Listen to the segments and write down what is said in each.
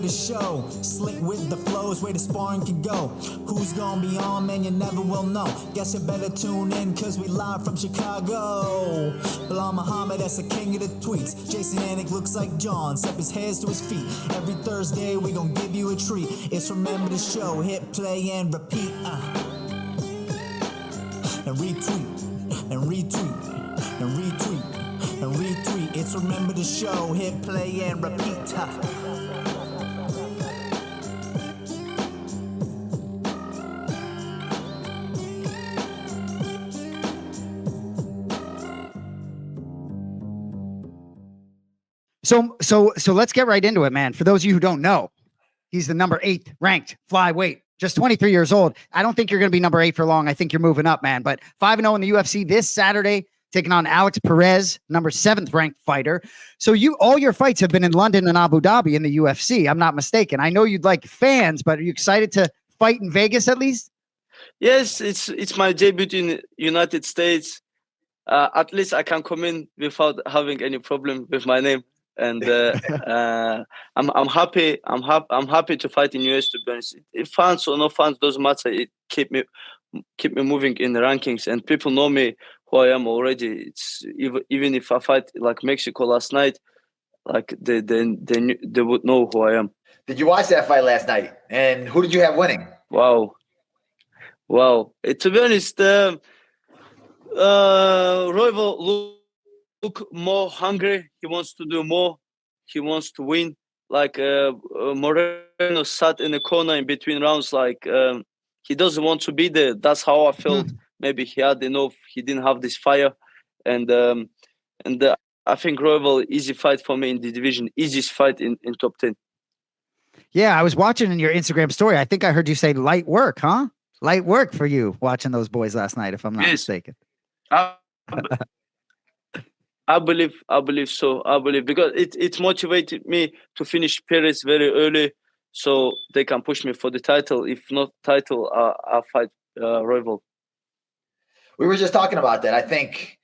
the show. Slick with the flows, where the sparring can go. Who's gonna be on, man, you never will know. Guess you better tune in, cause we live from Chicago. Belal Muhammad, that's the king of the tweets. Jason Anik looks like John, step his hands to his feet. Every Thursday we gon' give you a treat. It's Remember the Show, hit play and repeat. And retweet, and retweet, and retweet, and retweet. It's Remember the Show, hit play and repeat. So let's get right into it, man. For those of you who don't know, he's the number 8 ranked flyweight, just 23 years old. I don't think you're going to be number 8 for long. I think you're moving up, man. But 5-0 in the UFC this Saturday, taking on Alex Perez, number 7th ranked fighter. So all your fights have been in London and Abu Dhabi in the UFC. I'm not mistaken. I know you'd like fans, but are you excited to fight in Vegas at least? Yes, it's my debut in United States. At least I can come in without having any problem with my name. And I'm happy. I'm happy to fight in US. To be honest, if fans or no fans doesn't matter. It keep me moving in the rankings, and people know me who I am already. It's even if I fight like Mexico last night, like they would know who I am. Did you watch that fight last night? And who did you have winning? Wow. To be honest, Royval look more hungry. He wants to do more. He wants to win. Like Moreno sat in the corner in between rounds. Like he doesn't want to be there. That's how I felt. Maybe he had enough. He didn't have this fire, and I think Royval easy fight for me in the division. Easiest fight in top 10. Yeah, I was watching in your Instagram story. I think I heard you say light work, huh? Light work for you watching those boys last night, if I'm not mistaken. I believe so. I believe because it motivated me to finish Perez very early, so they can push me for the title. If not title, I'll fight Royval. We were just talking about that. I think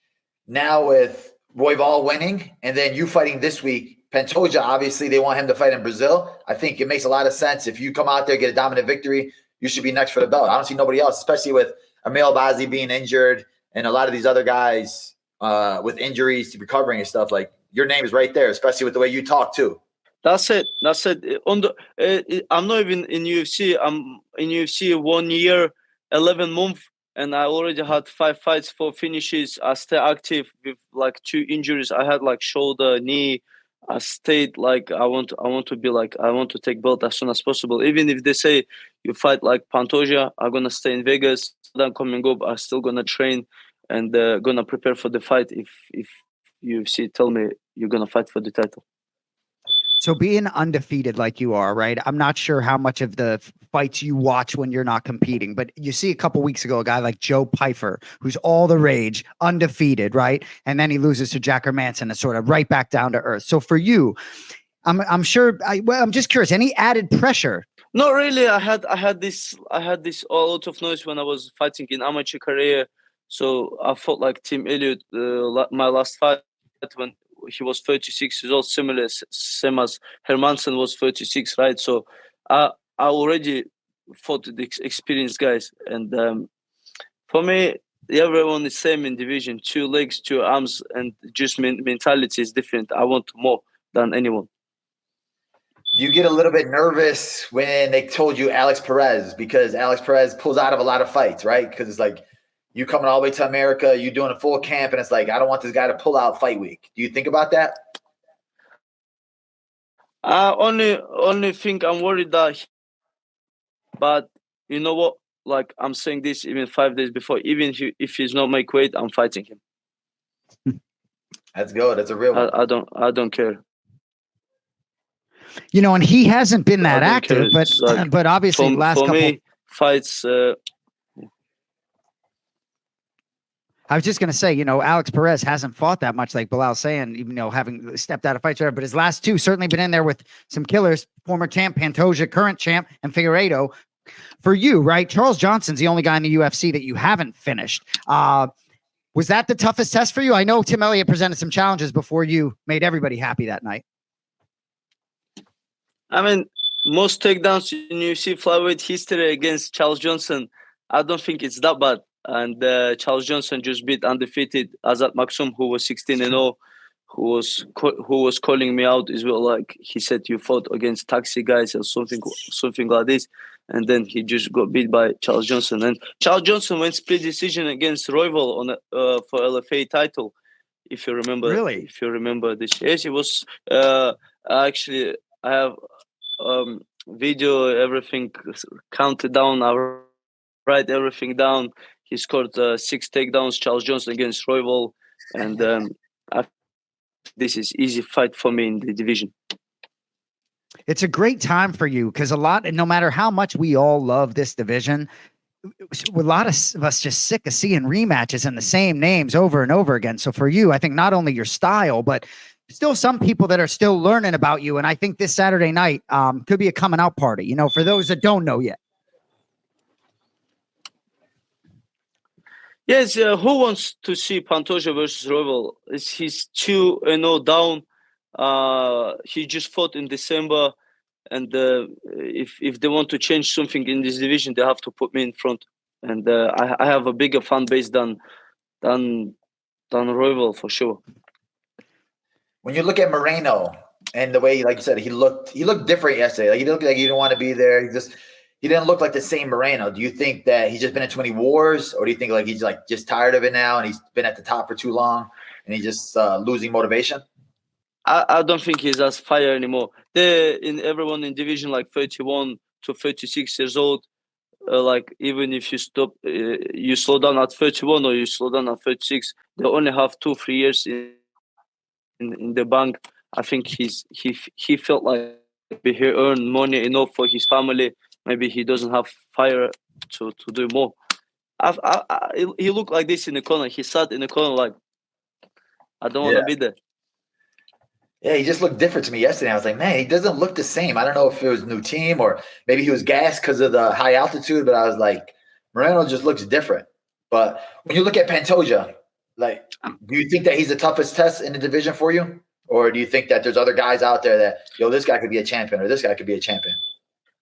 now with Royval winning and then you fighting this week, Pantoja, obviously they want him to fight in Brazil. I think it makes a lot of sense. If you come out there, get a dominant victory, you should be next for the belt. I don't see nobody else, especially with Emil Bazi being injured and a lot of these other guys with injuries to recovering and stuff. Like your name is right there, especially with the way you talk too. That's it. I'm not even in UFC. I'm in UFC 1 year, 11 months, and I already had 5 fights, 4 finishes. I stay active with like 2 injuries. I had like shoulder, knee. I stayed like I want to take belt as soon as possible. Even if they say you fight like Pantoja, I'm gonna stay in Vegas. Then coming up, I'm still gonna train and gonna prepare for the fight. If UFC tell me you're gonna fight for the title. So being undefeated like you are, right? I'm not sure how much of the fights you watch when you're not competing, but you see a couple weeks ago, a guy like Joe Pyfer, who's all the rage, undefeated, right? And then he loses to Jack Hermanson and sort of right back down to earth. So for you, I'm sure, I'm just curious, any added pressure? Not really. I had this a lot of noise when I was fighting in amateur career. So I fought like Tim Elliott, my last fight when he was 36 years old, same as Hermanson was 36, right? So I already fought the experienced guys, and for me, everyone is same in division. 2 legs, 2 arms, and just mentality is different. I want more than anyone. Do you get a little bit nervous when they told you Alex Perez, because Alex Perez pulls out of a lot of fights, right? Because it's like you coming all the way to America, you doing a full camp, and it's like, I don't want this guy to pull out fight week. Do you think about that? Only think I'm worried that, but you know what? Like I'm saying this even 5 days before, even if he's not make weight, I'm fighting him. That's good. That's a real one. I don't care. You know, and he hasn't been that active, but obviously last couple me, fights. I was just going to say, you know, Alex Perez hasn't fought that much, like Belal saying, even though having stepped out of fights, but his last 2 certainly been in there with some killers, former champ Pantoja, current champ, and Figueiredo. For you, right, Charles Johnson's the only guy in the UFC that you haven't finished. Was that the toughest test for you? I know Tim Elliott presented some challenges before you made everybody happy that night. I mean, most takedowns in UFC flyweight history against Charles Johnson. I don't think it's that bad. And Charles Johnson just beat undefeated Azat Maksum, who was 16-0, who was calling me out as well. Like he said, you fought against taxi guys or something like this. And then he just got beat by Charles Johnson. And Charles Johnson went split decision against Royval on for LFA title. If you remember, Really? if you remember this, yes, it was. Actually, I have video, everything counted down. I write everything down. He scored 6 takedowns. Charles Johnson against Royval, and this is easy fight for me in the division. It's a great time for you because no matter how much we all love this division, a lot of us just sick of seeing rematches and the same names over and over again. So for you, I think not only your style, but still some people that are still learning about you. And I think this Saturday night could be a coming out party, you know, for those that don't know yet. Yes, who wants to see Pantoja versus Royval? He's 2-0 down. He just fought in December. And if they want to change something in this division, they have to put me in front. And I have a bigger fan base than Royval for sure. When you look at Moreno and the way, like you said, he looked different yesterday. Like he looked like he didn't want to be there. He didn't look like the same Moreno. Do you think that he's just been in too many wars, or do you think like he's like just tired of it now and he's been at the top for too long and he's just losing motivation? I don't think he's as fire anymore. Everyone in division like 31 to 36 years old, like even if you stop, you slow down at 31 or you slow down at 36, they only have 2-3 years in the bank. I think he felt like maybe he earned money enough for his family. Maybe he doesn't have fire to do more. He looked like this in the corner. He sat in the corner like, I don't want to be there. Yeah, he just looked different to me yesterday. I was like, man, he doesn't look the same. I don't know if it was a new team or maybe he was gassed because of the high altitude, but I was like, Moreno just looks different. But when you look at Pantoja, like, do you think that he's the toughest test in the division for you? Or do you think that there's other guys out there that, this guy could be a champion or this guy could be a champion?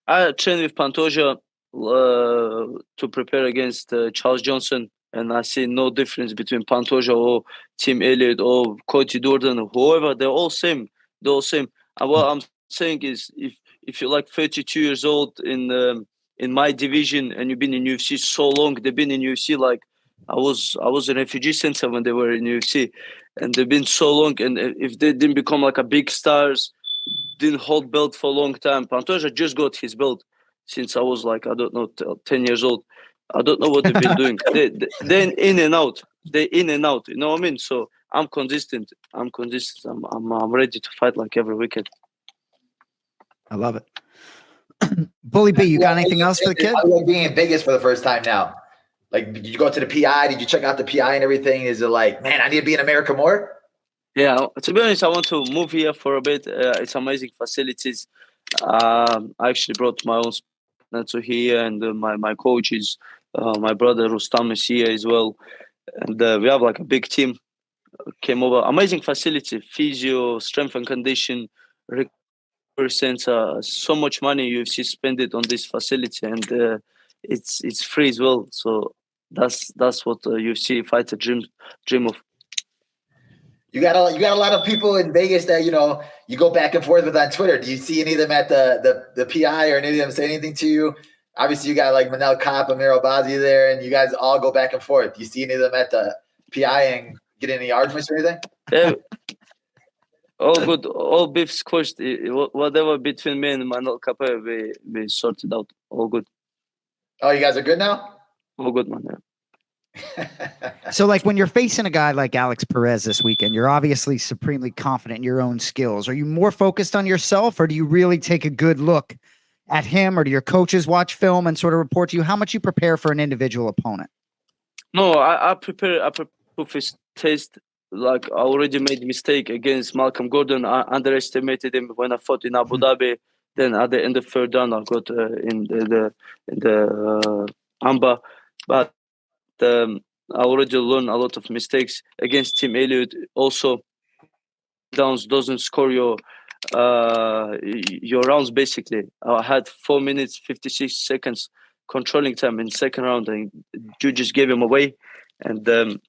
I trained with Pantoja to prepare against Charles Johnson, and I see no difference between Pantoja or Tim Elliott or Cody Durden or whoever. They're all same. They're all same. And what I'm saying is, if you're like 32 years old in my division and you've been in UFC so long, they've been in UFC like I was in refugee center when they were in UFC, and they've been so long. And if they didn't become like a big stars, didn't hold belt for a long time. Pantoja just got his belt since I was like, I don't know, 10 years old. I don't know what they've been doing. They're in and out. They're in and out. You know what I mean? So I'm consistent. I'm ready to fight like every weekend. I love it. Bully B, you got anything else for the kid? I like being in Vegas for the first time now. Like, did you go to the PI? Did you check out the PI and everything? Is it like, man, I need to be in America more? Yeah, to be honest, I want to move here for a bit. It's amazing facilities. I actually brought my own partner to here, and my coach is my brother Rustam is here as well. And we have like a big team. Came over, amazing facility, physio, strength and condition, recovery center. So much money UFC spend it on this facility, and it's free as well. So that's what UFC fighter dream of. You got a lot of people in Vegas that you go back and forth with on Twitter. Do you see any of them at the PI or any of them say anything to you? Obviously, you got like Manel Kopp, Amir Albazi there, and you guys all go back and forth. Do you see any of them at the PI and get any arguments or anything? Yeah. All good. All beef squashed. Whatever between me and Manel Kopp, we sorted out. All good. Oh, you guys are good now? All good, man. Yeah. So like when you're facing a guy like Alex Perez this weekend, you're obviously supremely confident in your own skills. Are you more focused on yourself, or do you really take a good look at him, or do your coaches watch film and sort of report to you? How much you prepare for an individual opponent? No, I prepare for his taste. Like I already made a mistake against Malcolm Gordon. I underestimated him when I fought in Abu Dhabi. Then at the end of third round, I got in the Amba, but I already learned a lot of mistakes against Tim Elliott. Also, downs doesn't score your your rounds basically. I had 4 minutes 56 seconds controlling time in second round, and you just gave him away, and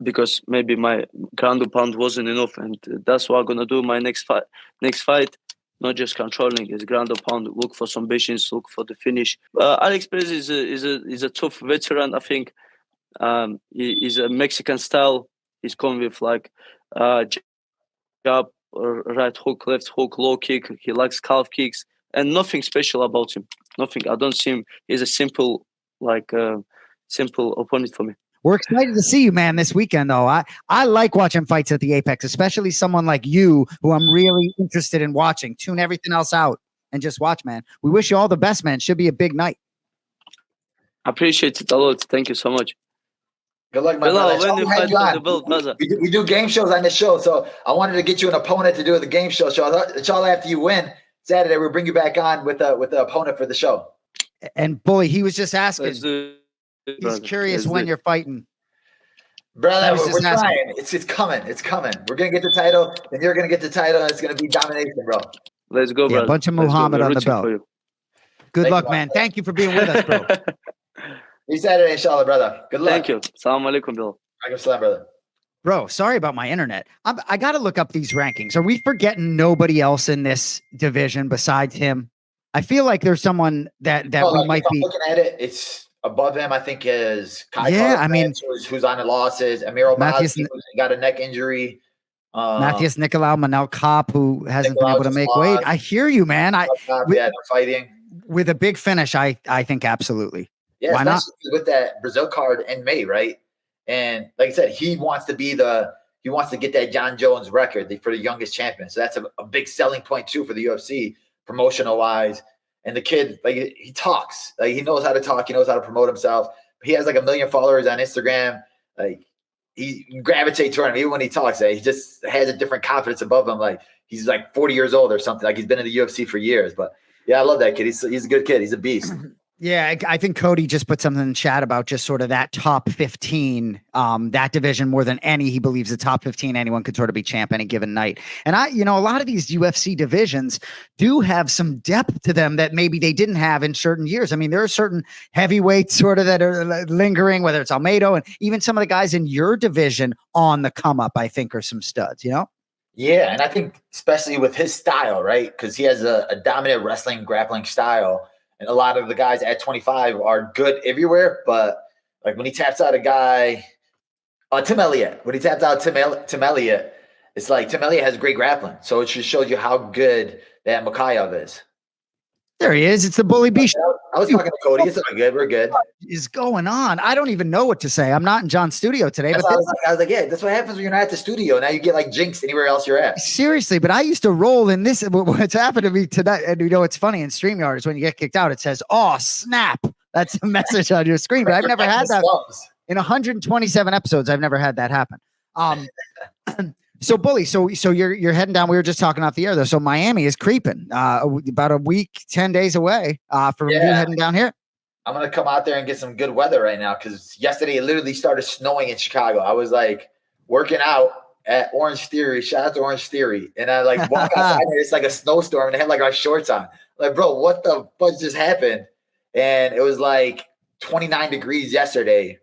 because maybe my ground and pound wasn't enough, and that's what I'm gonna do my next fight. Not just controlling, is ground and pound. Look for some patience. Look for the finish. Alex Perez is a tough veteran. I think he's a Mexican style. He's coming with like jab, right hook, left hook, low kick. He likes calf kicks, and nothing special about him. Nothing. I don't see him. He's a simple opponent for me. We're excited to see you, man, this weekend, though. I like watching fights at the Apex, especially someone like you, who I'm really interested in watching. Tune everything else out and just watch, man. We wish you all the best, man. Should be a big night. I appreciate it a lot. Thank you so much. Good luck, my Belal, brother. when you fight for the belt, brother. We do game shows on the show, so I wanted to get you an opponent to do the game show. So inshallah, after you win Saturday, we'll bring you back on with the opponent for the show. And Bully, he was just asking. He's curious when you're fighting. Brother, we're trying. It's coming. It's coming. We're gonna get the title, and you're gonna get the title, and it's gonna be domination, bro. Let's go, brother. A bunch of Muhammad on the belt. Good luck, man. Thank you for being with us, bro. See you Saturday, inshallah, brother. Good luck. Thank you. Assalamu alaikum, Bill. Alaikum salam, brother. Bro, sorry about my internet. I got to look up these rankings. Are we forgetting nobody else in this division besides him? I feel like there's someone that we might be looking at it. It's above him, I think, is Kai I mean, who's on the losses. Amir Obasi, who's got a neck injury. Matthias Nicolau, Manel Kopp, who hasn't been able to make weight. I hear you, man. They're fighting with a big finish. I think absolutely. Yeah, why not? With that Brazil card in May, right? And like I said, he wants to get that John Jones record for the youngest champion. So that's a big selling point too for the UFC, promotional wise. And the kid, like, he talks, like, he knows how to talk. He knows how to promote himself. He has like 1 million followers on Instagram. Like, he gravitates toward him even when he talks. Like, he just has a different confidence above him. Like, he's like 40 years old or something. Like, he's been in the UFC for years. But yeah, I love that kid. He's a good kid. He's a beast. Yeah, I think Cody just put something in chat about just sort of that top 15, that division more than any. He believes the top 15, anyone could sort of be champ any given night. And a lot of these UFC divisions do have some depth to them that maybe they didn't have in certain years. I mean, there are certain heavyweights sort of that are lingering, whether it's Almeida and even some of the guys in your division on the come up, I think, are some studs, Yeah, and I think especially with his style, right? Because he has a dominant wrestling, grappling style. And a lot of the guys at 25 are good everywhere, but like when he taps out a guy, Tim Elliott, when he taps out Tim Elliott, it's like Tim Elliott has great grappling. So it just shows you how good that MOKAEV is. There he is. It's the Bully Beast. I was talking to Cody. It's all good. We're good. What is going on? I don't even know what to say. I'm not in John's studio today. But I was like, yeah, that's what happens when you're not at the studio. Now you get like jinxed anywhere else you're at. Seriously, but I used to roll in this. What's happened to me tonight, and it's funny in StreamYard is when you get kicked out, it says, "Oh, snap." That's the message on your screen. But I've never had that. In 127 episodes, I've never had that happen. So Bully, so you're heading down. We were just talking off the air though. So Miami is creeping. About a week, 10 days away from you heading down here. I'm gonna come out there and get some good weather right now because yesterday it literally started snowing in Chicago. I was like working out at Orange Theory. Shout out to Orange Theory, and I like walk outside and it's like a snowstorm, and I had like our shorts on. Like, bro, what the fuck just happened? And it was like 29 degrees yesterday.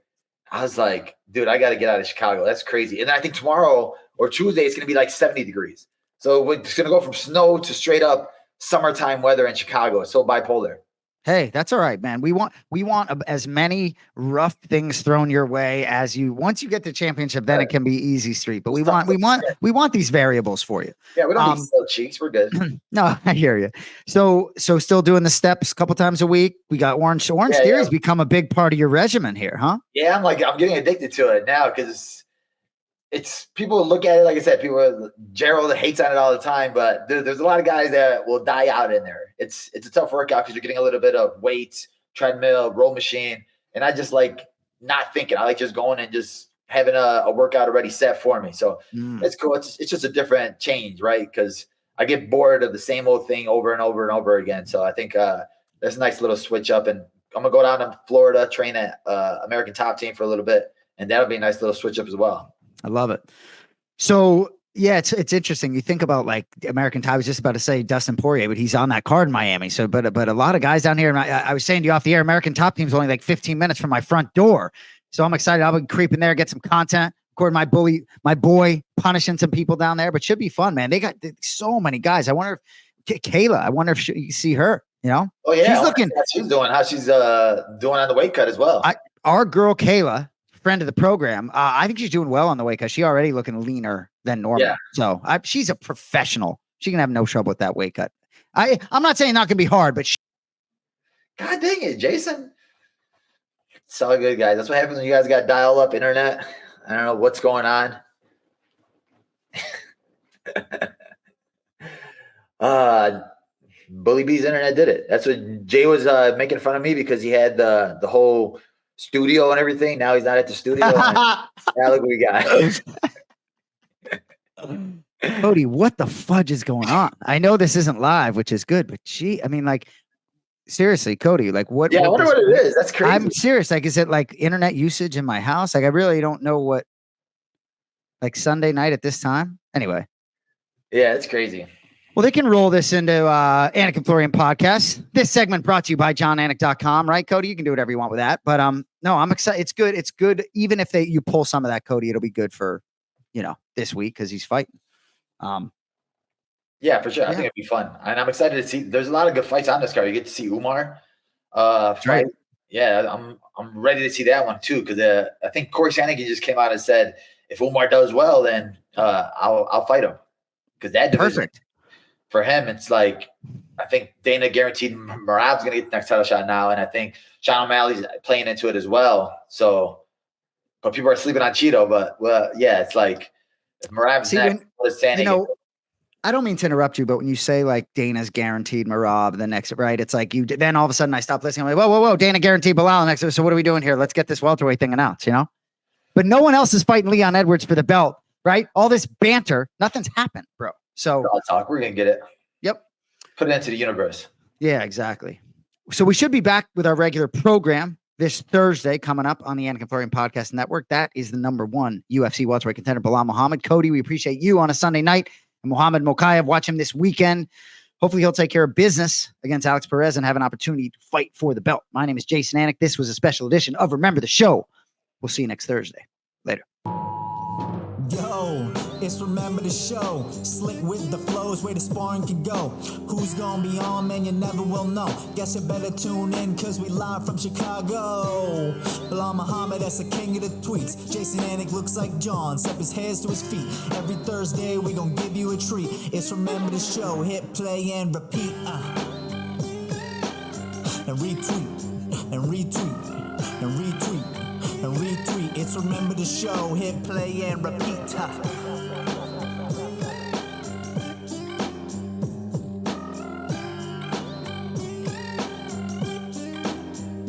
I was like, dude, I got to get out of Chicago. That's crazy. And then I think tomorrow or Tuesday, it's going to be like 70 degrees. So it's going to go from snow to straight up summertime weather in Chicago. It's so bipolar. Hey, that's all right, man. We want as many rough things thrown your way as you. Once you get the championship, then it can be easy street. But we want these variables for you. Yeah, we don't need slow cheeks. We're good. No, I hear you. So still doing the steps a couple times a week. We got Orange Theory's become a big part of your regimen here, huh? Yeah, I'm getting addicted to it now because it's people look at it, like I said, Gerald hates on it all the time, but there's a lot of guys that will die out in there. It's a tough workout because you're getting a little bit of weights, treadmill, row machine, and I just like not thinking. I like just going and just having a workout already set for me. So it's cool. It's just a different change, right? Because I get bored of the same old thing over and over and over again. So I think that's a nice little switch up, and I'm gonna go down to Florida, train at American Top Team for a little bit, and that'll be a nice little switch up as well. I love it. So Yeah, it's interesting. You think about like American Top. I was just about to say Dustin Poirier, but he's on that card in Miami. So, but a lot of guys down here. And I was saying to you off the air, American Top team's only like 15 minutes from my front door. So I'm excited. I'll be creeping there, get some content. Of course, my boy, punishing some people down there, but should be fun, man. They got so many guys. I wonder if Kayla. I wonder if you see her. You know? Oh yeah, she's looking. How she's doing. How she's doing on the weight cut as well. Our girl Kayla, friend of the program, I think she's doing well on the weight cut. She already looking leaner than normal. Yeah. So she's a professional. She can have no trouble with that weight cut. I'm not saying not gonna be hard, but God dang it, Jason. It's all good, guys. That's what happens when you guys got dial-up internet. I don't know what's going on. Bully B's internet did it. That's what Jay was making fun of me because he had the whole studio and everything. Now he's not at the studio. Now look what we got. Cody, what the fudge is going on? I know this isn't live, which is good, but seriously, Cody, like what? Yeah, I wonder what it is. That's crazy. I'm serious. Like, is it like internet usage in my house? Like, I really don't know what. Like Sunday night at this time. Anyway. Yeah, it's crazy. Well, they can roll this into Anik and Florian podcast. This segment brought to you by johnanik.com, right, Cody? You can do whatever you want with that. But no, I'm excited. It's good. It's good. Even if you pull some of that, Cody, it'll be good for, this week because he's fighting. Yeah, for sure. I think it'd be fun. And I'm excited to see. There's a lot of good fights on this card. You get to see Umar fight. Right. Yeah, I'm ready to see that one too because I think Corey Sandhagen just came out and said if Umar does well, then I'll fight him because that division, perfect for him. It's like I think Dana guaranteed Merab's gonna get the next title shot now, and I think Sean O'Malley's playing into it as well. So, but people are sleeping on Cheeto. But yeah, it's like if Merab's next, what is Sandhagen? I don't mean to interrupt you, but when you say like Dana's guaranteed Merab the next, right? It's like then all of a sudden I stop listening. I'm like, whoa, Dana guaranteed Belal next. So what are we doing here? Let's get this welterweight thing announced, But no one else is fighting Leon Edwards for the belt, right? All this banter, nothing's happened, bro. So talk. We're gonna get it. Yep. Put it into the universe. Yeah, exactly. So we should be back with our regular program this Thursday coming up on the Anik and Florian Podcast Network. That is the #1 UFC welterweight contender, Belal Muhammad. Cody, we appreciate you on a Sunday night. And Muhammad MOKAEV, watch him this weekend. Hopefully he'll take care of business against Alex Perez and have an opportunity to fight for the belt. My name is Jason Anik. This was a special edition of Remember the Show. We'll see you next Thursday. Later. Yo, it's Remember the Show. Slick with the flows, where the sparring can go. Who's gonna be on, man, you never will know. Guess you better tune in, cause we live from Chicago. Belal Muhammad, that's the king of the tweets. Jason Anik looks like John, step his hands to his feet. Every Thursday, we gon' give you a treat. It's Remember the Show, hit play and repeat. And retweet, and retweet, and retweet. And retweet. It's Remember the Show. Hit play and repeat.